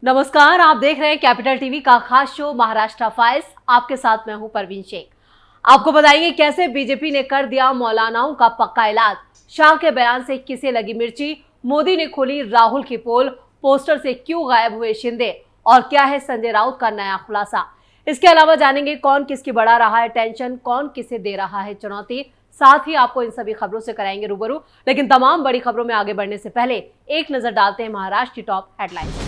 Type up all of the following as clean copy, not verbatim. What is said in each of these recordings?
नमस्कार, आप देख रहे हैं कैपिटल टीवी का खास शो महाराष्ट्र फाइल्स। आपके साथ मैं हूं परवीन शेख। आपको बताएंगे कैसे बीजेपी ने कर दिया मौलानाओं का पक्का इलाज। शाह के बयान से किसे लगी मिर्ची, मोदी ने खोली राहुल की पोल, पोस्टर से क्यों गायब हुए शिंदे और क्या है संजय राउत का नया खुलासा। इसके अलावा जानेंगे कौन किसकी बढ़ा रहा है टेंशन, कौन किसे दे रहा है चुनौती। साथ ही आपको इन सभी खबरों से कराएंगे रूबरू। लेकिन तमाम बड़ी खबरों में आगे बढ़ने से पहले एक नजर डालते हैं महाराष्ट्र की टॉप हेडलाइंस।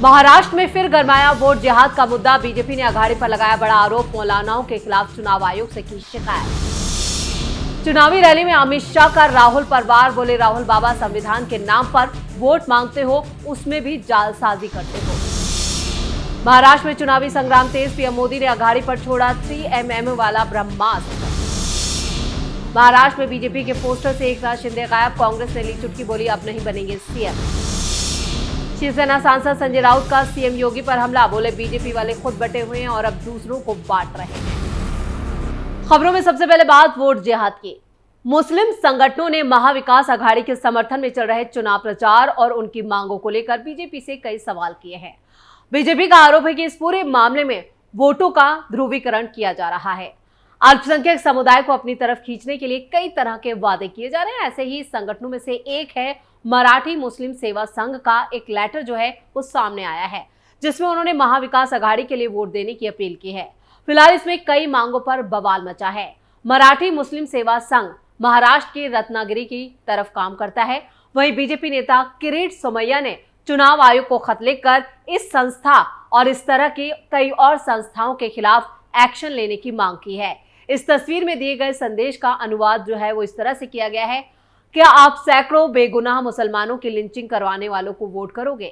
महाराष्ट्र में फिर गरमाया वोट जिहाद का मुद्दा। बीजेपी ने अघाड़ी पर लगाया बड़ा आरोप, मौलानाओं के खिलाफ चुनाव आयोग से की शिकायत। चुनावी रैली में अमित शाह का राहुल पर वार, बोले राहुल बाबा संविधान के नाम पर वोट मांगते हो, उसमें भी जालसाजी करते हो। महाराष्ट्र में चुनावी संग्राम तेज, पीएम मोदी ने अघाड़ी पर छोड़ा 3mm वाला ब्रह्मास्त्र। महाराष्ट्र में बीजेपी के पोस्टर से एकनाथ शिंदे गायब, कांग्रेस ने ली चुटकी, बोली अब नहीं बनेंगे सीएम। शिवसेना सांसद संजय राउत का सीएम योगी पर हमला, बोले बीजेपी वाले खुद बटे हुए हैं और अब दूसरों को बांट रहे हैं। खबरों में सबसे पहले बात वोट जिहाद की। मुस्लिम संगठनों ने महाविकास अघाड़ी के समर्थन में चल रहे चुनाव प्रचार और उनकी मांगों को लेकर बीजेपी से कई सवाल किए हैं। बीजेपी का आरोप है कि इस पूरे मामले में वोटों का ध्रुवीकरण किया जा रहा है। अल्पसंख्यक समुदाय को अपनी तरफ खींचने के लिए कई तरह के वादे किए जा रहे हैं। ऐसे ही संगठनों में से एक है मराठी मुस्लिम सेवा संघ का एक लेटर जो है वो सामने आया है, जिसमें उन्होंने महाविकास अघाड़ी के लिए वोट देने की अपील की है। फिलहाल इसमें कई मांगों पर बवाल मचा है। मराठी मुस्लिम सेवा संघ महाराष्ट्र के रत्नागिरी की तरफ काम करता है। वहीं बीजेपी नेता किरीट सोमैया ने चुनाव आयोग को खत लिखकर इस संस्था और इस तरह की कई और संस्थाओं के खिलाफ एक्शन लेने की मांग की है। इस तस्वीर में दिए गए संदेश का अनुवाद जो है वो इस तरह से किया गया है। क्या आप सैकड़ों बेगुनाह मुसलमानों की लिंचिंग करवाने वालों को वोट करोगे?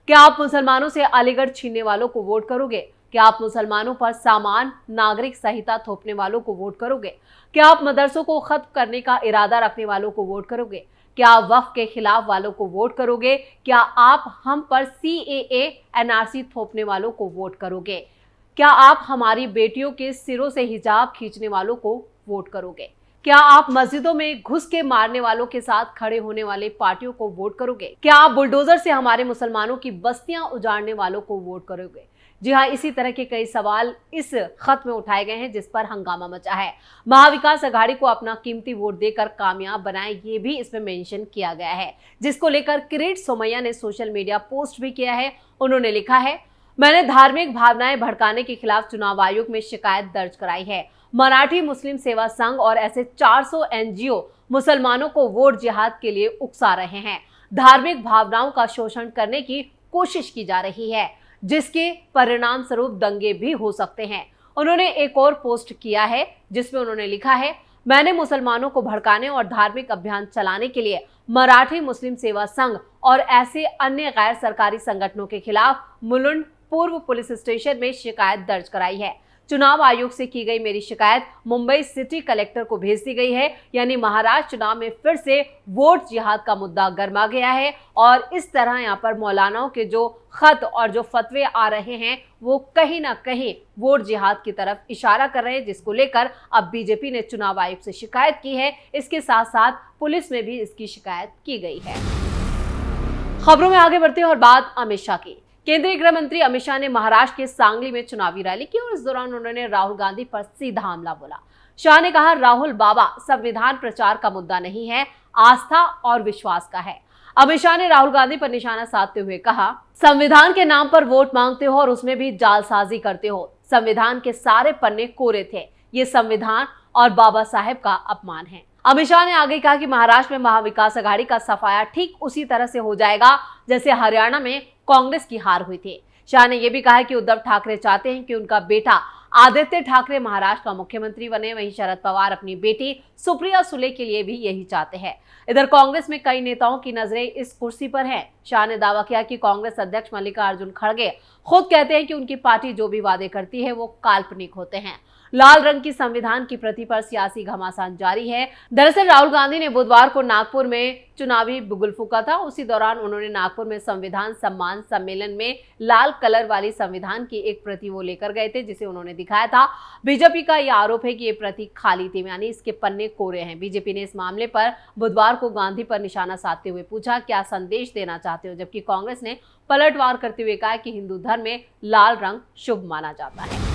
क्या आप मुसलमानों से अलीगढ़ छीनने वालों को वोट करोगे? क्या आप मुसलमानों पर सामान नागरिक संहिता थोपने वालों को वोट करोगे? क्या आप मदरसों को खत्म करने का इरादा रखने वालों को वोट करोगे? क्या आप वक्फ के खिलाफ वालों को वोट करोगे? क्या आप हम पर CAA NRC थोपने वालों को वोट करोगे? क्या आप हमारी बेटियों के सिरों से हिजाब खींचने वालों को वोट करोगे? क्या आप मस्जिदों में घुस के मारने वालों के साथ खड़े होने वाले पार्टियों को वोट करोगे? क्या आप बुलडोजर से हमारे मुसलमानों की बस्तियां उजाड़ने वालों को वोट करोगे? जी हाँ, इसी तरह के कई सवाल इस खत में उठाए गए हैं, जिस पर हंगामा मचा है। महाविकास अघाड़ी को अपना कीमती वोट देकर कामयाब बनाए, ये भी इसमें मेंशन किया गया है, जिसको लेकर किरीट सोमैया ने सोशल मीडिया पोस्ट भी किया है। उन्होंने लिखा है, मैंने धार्मिक भावनाएं भड़काने के खिलाफ चुनाव आयोग में शिकायत दर्ज कराई है। मराठी मुस्लिम सेवा संघ और ऐसे 400 NGO मुसलमानों को वोट जिहाद के लिए उकसा रहे हैं। धार्मिक भावनाओं का शोषण करने की कोशिश की जा रही है, जिसके परिणाम स्वरूप दंगे भी हो सकते हैं। उन्होंने एक और पोस्ट किया है, जिसमें उन्होंने लिखा है, मैंने मुसलमानों को भड़काने और धार्मिक अभियान चलाने के लिए मराठी मुस्लिम सेवा संघ और ऐसे अन्य गैर सरकारी संगठनों के खिलाफ मुलुंड पूर्व पुलिस स्टेशन में शिकायत दर्ज कराई है। चुनाव आयोग से की गई मेरी शिकायत मुंबई सिटी कलेक्टर को भेज दी गई है। यानी महाराष्ट्र चुनाव में फिर से वोट जिहाद का मुद्दा गर्मा गया है और इस तरह यहाँ पर मौलानाओं के जो खत और जो फतवे आ रहे हैं वो कहीं ना कहीं वोट जिहाद की तरफ इशारा कर रहे हैं, जिसको लेकर अब बीजेपी ने चुनाव आयोग से शिकायत की है। इसके साथ साथ पुलिस में भी इसकी शिकायत की गई है। खबरों में आगे बढ़ते हैं और बात अमित शाह की। केंद्रीय गृह मंत्री अमित शाह ने महाराष्ट्र के सांगली में चुनावी रैली की और इस दौरान उन्होंने राहुल गांधी पर सीधा हमला बोला। शाह ने कहा, राहुल बाबा संविधान प्रचार का मुद्दा नहीं है, आस्था और विश्वास का है। अमित शाह ने राहुल गांधी पर निशाना साधते हुए कहा, संविधान के नाम पर वोट मांगते हो और उसमें भी जालसाजी करते हो। संविधान के सारे पन्ने कोरे थे। ये संविधान और बाबा साहेब का अपमान है। अमित शाह ने आगे कहा कि महाराष्ट्र में महाविकास अघाड़ी का सफाया ठीक उसी तरह से हो जाएगा जैसे हरियाणा में कांग्रेस की हार हुई थी। शाह ने यह भी कहा कि उद्धव ठाकरे चाहते हैं कि उनका बेटा आदित्य ठाकरे महाराष्ट्र का मुख्यमंत्री बने। वहीं शरद पवार अपनी बेटी सुप्रिया सुले के लिए भी यही चाहते हैं। इधर कांग्रेस में कई नेताओं की नजरें इस कुर्सी पर हैं। शाह ने दावा किया कि कांग्रेस अध्यक्ष मल्लिकार्जुन खड़गे खुद कहते हैं कि उनकी पार्टी जो भी वादे करती है वो काल्पनिक होते हैं। लाल रंग की संविधान की प्रति पर सियासी घमासान जारी है। दरअसल राहुल गांधी ने बुधवार को नागपुर में चुनावी बिगुल फूंका था। उसी दौरान उन्होंने नागपुर में संविधान सम्मान सम्मेलन में लाल कलर वाली संविधान की एक प्रति वो लेकर गए थे, जिसे उन्होंने दिखाया था। बीजेपी का यह आरोप है कि ये प्रति खाली थी, यानी इसके पन्ने कोरे हैं। बीजेपी ने इस मामले पर बुधवार को गांधी पर निशाना साधते हुए पूछा, क्या संदेश देना चाहते हो, जबकि कांग्रेस ने पलटवार करते हुए कहा कि हिंदू धर्म में लाल रंग शुभ माना जाता है।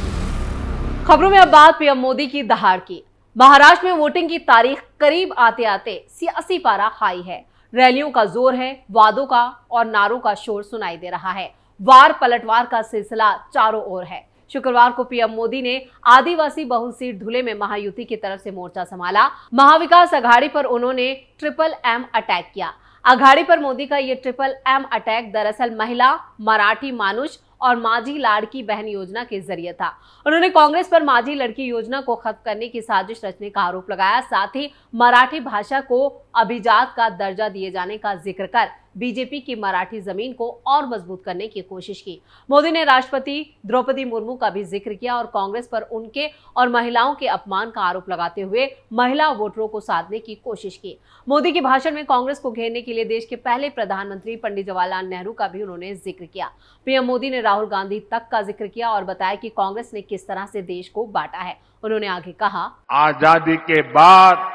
खबरों में अब बात पीएम मोदी की दहाड़ की। महाराष्ट्र में वोटिंग की तारीख करीब आते आते सियासी पारा हाई है। रैलियों का जोर है, वादों का और नारों का शोर सुनाई दे रहा है। वार पलटवार का सिलसिला चारों ओर है। शुक्रवार को पीएम मोदी ने आदिवासी बहुल सीट धुले में महायुति की तरफ से मोर्चा संभाला। महाविकास अघाड़ी पर उन्होंने ट्रिपल एम अटैक किया। अघाड़ी पर मोदी का ये ट्रिपल एम अटैक दरअसल महिला, मराठी मानुष और माझी लाड़की बहन योजना के जरिए था। उन्होंने कांग्रेस पर माझी लड़की योजना को खत्म करने की साजिश रचने का आरोप लगाया। साथ ही मराठी भाषा को अभिजात का दर्जा दिए जाने का जिक्र कर बीजेपी की मराठी जमीन को और मजबूत करने की कोशिश की। मोदी ने राष्ट्रपति द्रौपदी मुर्मू का भी जिक्र किया और कांग्रेस पर उनके और महिलाओं के अपमान का आरोप लगाते हुए महिला वोटरों को साधने की कोशिश की। मोदी के भाषण में कांग्रेस को घेरने के लिए देश के पहले प्रधानमंत्री पंडित जवाहरलाल नेहरू का भी उन्होंने जिक्र किया। पीएम मोदी ने राहुल गांधी तक का जिक्र किया और बताया कि कांग्रेस ने किस तरह से देश को बांटा है। उन्होंने आगे कहा, आजादी के बाद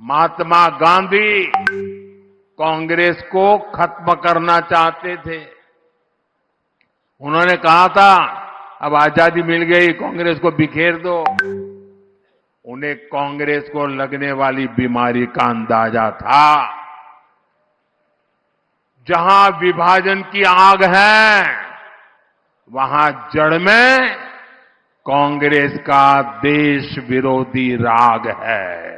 महात्मा गांधी कांग्रेस को खत्म करना चाहते थे। उन्होंने कहा था अब आजादी मिल गई, कांग्रेस को बिखेर दो। उन्हें कांग्रेस को लगने वाली बीमारी का अंदाजा था। जहां विभाजन की आग है, वहां जड़ में कांग्रेस का देश विरोधी राग है।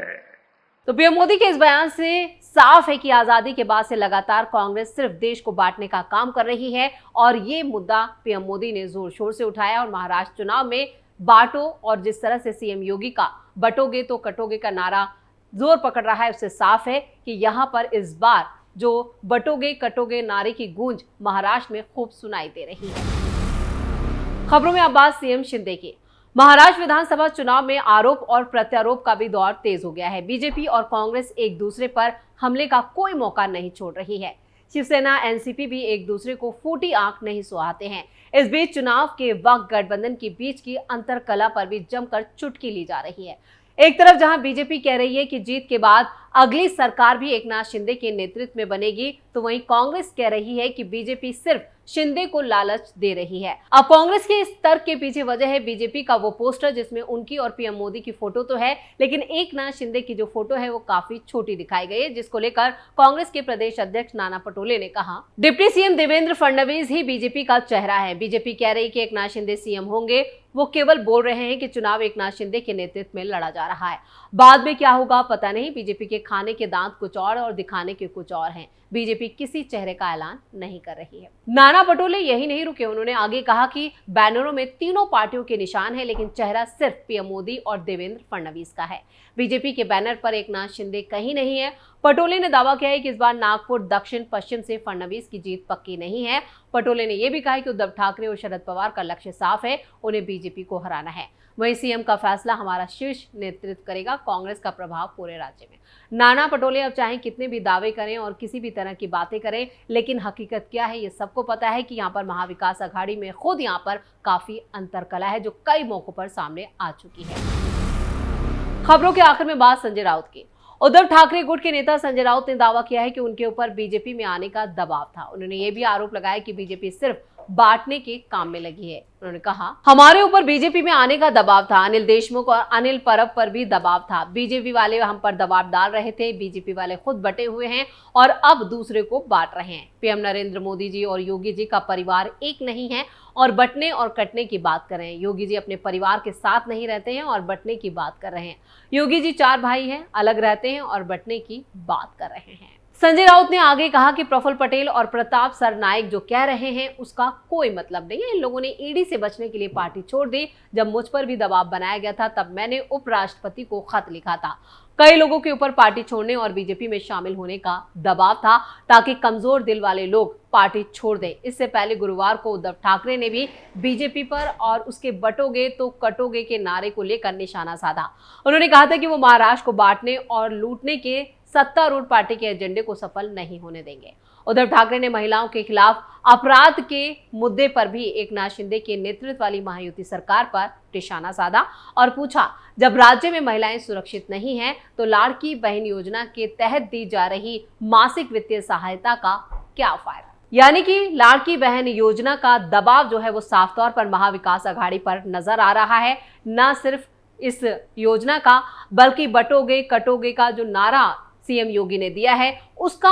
तो पीएम मोदी के इस बयान से साफ है कि आजादी के बाद से लगातार कांग्रेस सिर्फ देश को बांटने का काम कर रही है और ये मुद्दा पीएम मोदी ने जोर शोर से उठाया। और महाराष्ट्र चुनाव में बांटो और जिस तरह से सीएम योगी का बटोगे तो कटोगे का नारा जोर पकड़ रहा है, उससे साफ है कि यहां पर इस बार जो बटोगे कटोगे नारे की गूंज महाराष्ट्र में खूब सुनाई दे रही है। खबरों में अब बात सीएम शिंदे की। महाराष्ट्र विधानसभा चुनाव में आरोप और प्रत्यारोप का भी दौर तेज हो गया है। बीजेपी और कांग्रेस एक दूसरे पर हमले का कोई मौका नहीं छोड़ रही है। शिवसेना, एनसीपी भी एक दूसरे को फूटी आंख नहीं सुहाते हैं। इस बीच चुनाव के वक्त गठबंधन के बीच की अंतरकलह पर भी जमकर चुटकी ली जा रही है। एक तरफ जहां बीजेपी कह रही है कि जीत के बाद अगली सरकार भी एकनाथ शिंदे के नेतृत्व में बनेगी, तो वहीं कांग्रेस कह रही है कि बीजेपी सिर्फ शिंदे को लालच दे रही है। अब कांग्रेस के इस तर्क के पीछे वजह है बीजेपी का वो पोस्टर जिसमें उनकी और पीएम मोदी की फोटो तो है, लेकिन एकनाथ शिंदे की जो फोटो है वो काफी छोटी दिखाई गई है, जिसको लेकर कांग्रेस के प्रदेश अध्यक्ष नाना पटोले ने कहा, डिप्टी सीएम देवेंद्र फडणवीस ही बीजेपी का चेहरा है। बीजेपी कह रही कि एकनाथ शिंदे सीएम होंगे, वो केवल बोल रहे हैं कि चुनाव एकनाथ शिंदे के नेतृत्व में लड़ा जा रहा है। बाद में क्या होगा पता नहीं। बीजेपी के खाने के दांत कुछ और दिखाने के कुछ और हैं। बीजेपी किसी चेहरे का ऐलान नहीं कर रही है। नाना पटोले यही नहीं रुके, उन्होंने आगे कहा कि बैनरों में तीनों पार्टियों के निशान है, लेकिन चेहरा सिर्फ पीएम मोदी और देवेंद्र फडणवीस का है। बीजेपी के बैनर पर एकनाथ शिंदे कहीं नहीं है। पटोले ने दावा किया है कि इस बार नागपुर दक्षिण पश्चिम से फडणवीस की जीत पक्की नहीं है। पटोले ने यह भी कहा कि उद्धव ठाकरे और शरद पवार का लक्ष्य साफ है, उन्हें बीजेपी को हराना है। वहीं सीएम का फैसला हमारा शीर्ष नेतृत्व करेगा, कांग्रेस का प्रभाव पूरे राज्य में। नाना पटोले अब चाहे कितने भी दावे करें और किसी भी तरह की बातें करें, लेकिन हकीकत क्या है ये सबको पता है कि यहाँ पर महाविकास अघाड़ी में खुद यहाँ पर काफी अंतरकलह है, जो कई मौकों पर सामने आ चुकी है। खबरों के आखिर में बात संजय राउत की। उद्धव ठाकरे गुट के नेता संजय राउत ने दावा किया है कि उनके ऊपर बीजेपी में आने का दबाव था। उन्होंने ये भी आरोप लगाया कि बीजेपी सिर्फ बांटने के काम में लगी है। उन्होंने कहा, हमारे ऊपर बीजेपी में आने का दबाव था। अनिल देशमुख और अनिल परब पर भी दबाव था। बीजेपी वाले हम पर दबाव डाल रहे थे। बीजेपी वाले खुद बटे हुए हैं और अब दूसरे को बांट रहे हैं। पीएम नरेंद्र मोदी जी और योगी जी का परिवार एक नहीं है और बंटने और कटने की बात कर रहे हैं। योगी जी अपने परिवार के साथ नहीं रहते हैं और बंटने की बात कर रहे हैं। योगी जी 4 भाई हैं, अलग रहते हैं और बंटने की बात कर रहे हैं। संजय राउत ने आगे कहा कि प्रफुल्ल पटेल और प्रताप सरनाइक जो कह रहे हैं उसका कोई मतलब नहीं है। इन लोगों ने ईडी से बचने के लिए पार्टी छोड़ दी। जब मुझ पर भी दबाव बनाया गया था तब मैंने उपराष्ट्रपति को खत लिखा था। कई लोगों के ऊपर पार्टी छोड़ने और बीजेपी में शामिल होने का दबाव था ताकि कमजोर दिल वाले लोग पार्टी छोड़ दें। इससे पहले गुरुवार को उद्धव ठाकरे ने भी बीजेपी पर और उसके बटोगे तो कटोगे के नारे को लेकर निशाना साधा। उन्होंने कहा था कि वो महाराष्ट्र को बांटने और लूटने के सत्तारूढ़ पार्टी के एजेंडे को सफल नहीं होने देंगे। उद्धव ठाकरे ने महिलाओं के खिलाफ अपराध के मुद्दे पर भी एकनाथ शिंदे के नेतृत्व वाली महायुति सरकार पर निशाना साधा और पूछा, जब राज्य में महिलाएं सुरक्षित नहीं हैं तो लाड़की बहन योजना के तहत दी जा रही मासिक वित्तीय सहायता का क्या फायदा। यानी कि लाड़की बहन योजना का दबाव जो है वो साफ तौर पर महाविकास अघाड़ी पर नजर आ रहा है। न सिर्फ इस योजना का बल्कि बटोगे कटोगे का जो नारा सीएम योगी ने दिया है उसका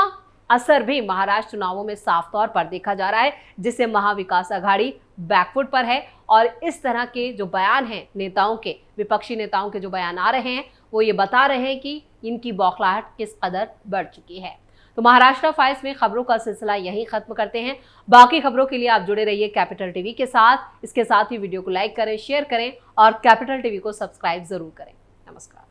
असर भी महाराष्ट्र चुनावों में साफ तौर पर देखा जा रहा है, जिससे महाविकास अघाड़ी बैकफुट पर है। और इस तरह के जो बयान हैं नेताओं के, विपक्षी नेताओं के जो बयान आ रहे हैं वो ये बता रहे हैं कि इनकी बौखलाहट किस कदर बढ़ चुकी है। तो महाराष्ट्र फाइल्स में खबरों का सिलसिला यहीं खत्म करते हैं। बाकी खबरों के लिए आप जुड़े रहिए कैपिटल टीवी के साथ। इसके साथ ही वीडियो को लाइक करें, शेयर करें और कैपिटल टीवी को सब्सक्राइब जरूर करें। नमस्कार।